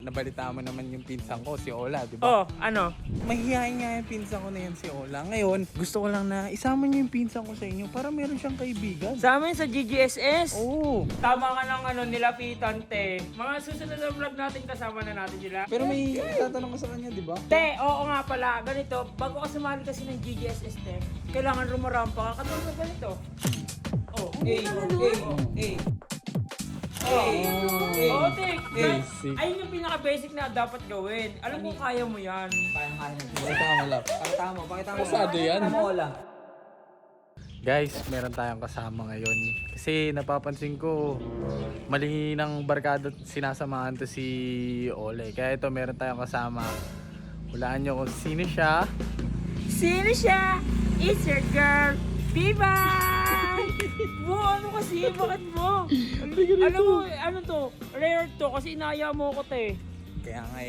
nabalita mo naman yung pinsan ko, si Ola, di ba? Oh, ano? Mahihayin nga yung pinsan ko na yan, si Ola. Ngayon, gusto ko lang na isama niyo yung pinsan ko sa inyo para meron siyang kaibigan. Sa amin sa GGSS? Oo. Tama ka ng nilapitan, te. Mga susunod na vlog natin kasama na natin sila. Pero may tatanong ka sa kanya, di ba? Te, oo nga pala. Ganito, bago ka sumali kasi ng GGSS, te, kailangan rumarampa ka. Katulad na ganito. Oh, Oo, te. Basic. Ayun yung pinaka-basic na dapat gawin. Alam ko kaya mo yan. Kaya-kaya na. Tama lang. Pakita mo. Pasado yan. Pakita mo, Ola. Guys, meron tayong kasama ngayon. Kasi napapansin ko, mali ng barkada sinasamahan to si Ole. Kaya ito, meron tayong kasama. Hulaan nyo kung sino siya. Sino siya? It's your girl, Bibay! Ano kasi? Bakit mo? Alam mo, ano to? Rare to kasi inaya mo ko, te. Kaya nga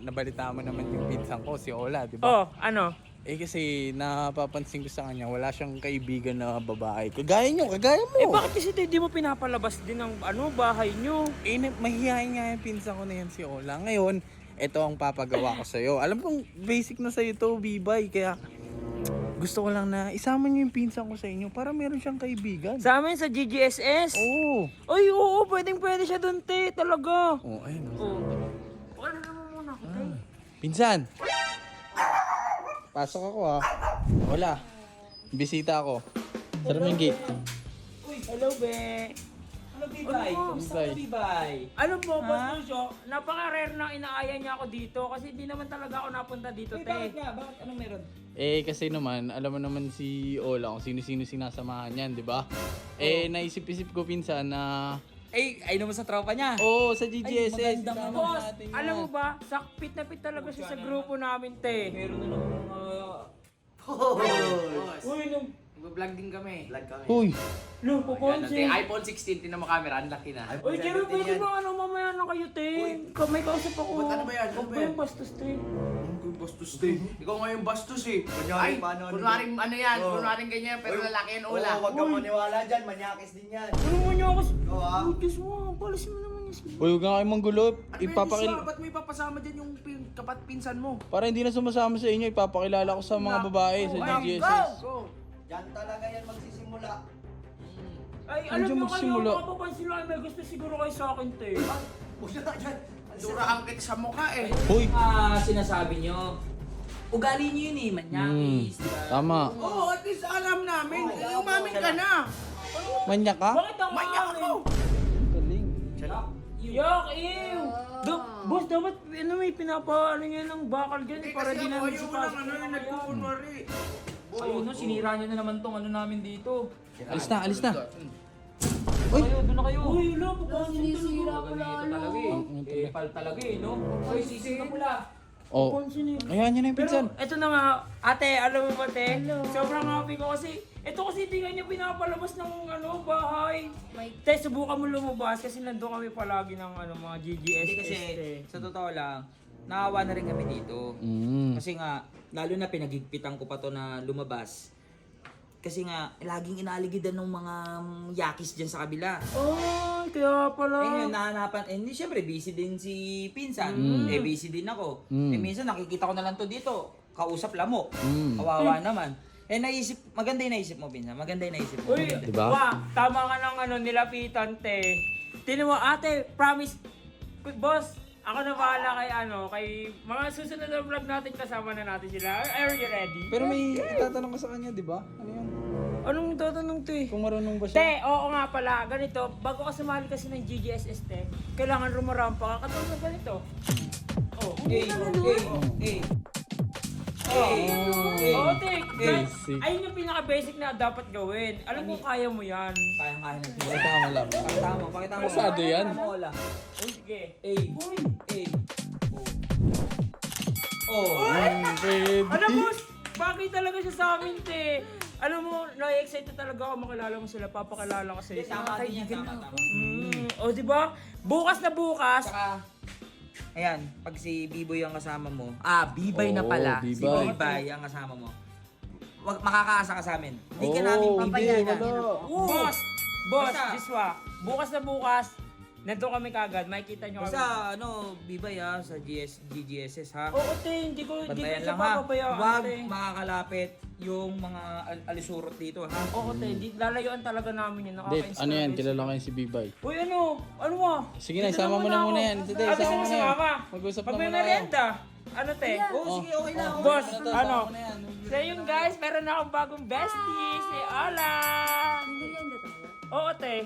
nabalita mo naman yung pinsan ko, si Ola, di ba? Oh, ano? Eh kasi napapansin ko sa kanya, wala siyang kaibigan na babae. Kagaya nyo, kagaya mo. Eh bakit kasi te, di mo pinapalabas din ang bahay nyo? Eh, mahihayin nga yung pinsan ko na yan, si Ola. Ngayon, ito ang papagawa ko sa'yo. Alam kong basic na sa'yo to, Bibay. Kaya gusto ko lang na isama niyo yung pinsan ko sa inyo para meron siyang kaibigan. Sa amin sa GGSS? Oo. Ay, oo, pwede siya dun, te, talaga. Oh, ayun. Oo. Ano naman muna ako, te? Pinsan! Pasok ako ha. Wala. Bisita ako. Sarap yung gate. Hello, be. Ano, Bibay? Kamusta ka, Bibay? Alam mo, Boss Lucio, napaka-rare na inaaya niya ako dito kasi di naman talaga ako napunta dito, Eh, bakit te. nga? Bakit? Anong meron? Eh kasi naman, alam mo naman si Ola kung sino-sino sinasamahan yan, di ba? Eh, naisip-isip ko pinsan na... Ay naman sa tropa niya. Oo, sa GGSS. magandang Boss, alam mo ba, sakpit na pit talaga siya sa grupo namin, te. Meron na naman mga... Uy, nung... Mag-vlog din kami. Vlog kami. Uy! Nung puponsin. iPhone 16, tinan mo camera, ang laki na. Uy, Jerry, pwede ba mamaya na kayo, te? May kausap ako. Ba't ano ba yan? Ano Huwag ba ba yan? yung bastos, te? Ang bastos din. Ikaw nga yung bastos eh. Ay, kunwaring ano yan, kunwaring ganyan, pero lalaki yan ula. Huwag kang maniwala dyan, manyakis din yan. Ano mo niya ako? Oo, ah. Uy, Diyos mo, palasin mo naman yung Uy, huwag nga kayo manggulo. Ba't may papasama dyan yung pinsan mo? Para hindi na sumasama sa inyo, ipapakilala ko sa mga babae sa GGSS. Go! Dyan talaga yan magsisimula. Ay, Ano alam dyan mo kayo, magsimula? mapapansin lang, may gusto siguro kayo sa akin, te. Huwag na dyan. Durahan kita sa mukha eh. Uy! Sinasabi nyo. Ugali nyo yun eh, manyakis, di ba? Tama. Oo, at least alam namin. Umamin ka na. Manya ka? Bakit ang Manyak ako. Galing. Yak, ew! Boss, dapat may pinapaano niya ng bakal ganyan para di namin si Pastor. nagkukunwari. Ayun no, sinira nyo na naman tong namin dito. Alis na, alis na. Uy! Doon na kayo. Uy, wala, papansin Talaga nito talaga eh. Epal talaga eh, no? Uy, sisig na pula. Oh. Papansin eh. Ayan, yun na yung pinsan. Pero eto na nga, ate, alam mo ba, te? Sobrang happy ko kasi ito kasi hindi nga niya pinapalabas ng bahay. Te, subukan mo lumabas kasi nandun kami palagi ng mga GGS. Hindi kasi, sa totoo lang, naawa na rin kami dito. Kasi nga, lalo na pinagigpitan ko pa to na lumabas. Kasi nga, laging inaligidan ng mga yakis dyan sa kabila. Oh, kaya pala. Eh yun, nahanapan, hindi syempre busy din si Pinsan. Eh busy din ako. Eh minsan nakikita ko na lang to dito. Kausap lamok. Kawawa naman. Eh naisip, maganda yung naisip mo, Pinsan. Maganda yung naisip mo. Uy, Diba? tama ka ng nilapitan, te. Tinan mo, ate, promise, boss, ako na bahala kay mga susunod na vlog natin kasama na natin sila. Are you ready? Pero may itatanong ka sa kanya, di ba? Ano yun? Anong tatanong, te? Kung marunong ba siya? Te, oo nga pala, ganito, bago ka sumali kasi ng GGSS, te, kailangan rumarampa ka, katulad ng ganito. Oh, Oo, te, Basic. ayun yung pinaka-basic na dapat gawin. Alam ko kaya mo yan. Kaya-kaya na. Tama lang. Pakita mo. Pasado yan. Pakita mo, Ola. Uy, sige. Pwede. Alam mo, bagay talaga siya sa amin, te. Alam mo, na-excited talaga ako makilala mo sila, papakilala ko sa iyo. Tama din yan, tama. O, di ba? Bukas na bukas. Saka, ayan, pag si Biboy ang kasama mo, Bibay na Oo, pala. Bibay. Si Bibay ang kasama mo. Wag makakaasa ka sa amin. Hindi ka Oo, namin hindi, papayagan. wala. Boss, Basta. Jiswa, bukas na bukas, Nandun kami kagad, makikita nyo kami. Basta Bibay ha, sa GGSS ha. Oo, te, hindi ko Bantayan siya lang ha. papabayaan, Huwag te. makakalapit yung mga alisurot dito ha. Oo, te, lalayuan talaga namin yun. Dave, ano yan? Kilala ko yan si Bibay. Uy, ano ba? Sige na, Dito isama mo na ako. muna yan. Dito, Ah, gusto isama mo mo na si yan. Mama? Mag-usap Pag na may muna kayo. merienda. Ano, te? Oo, sige, okay lang. Okay Boss, Ano to, ano? sama mo na yan. So yun guys, meron na akong bagong bestie, si Ola. Merienda tayo. Oo, te.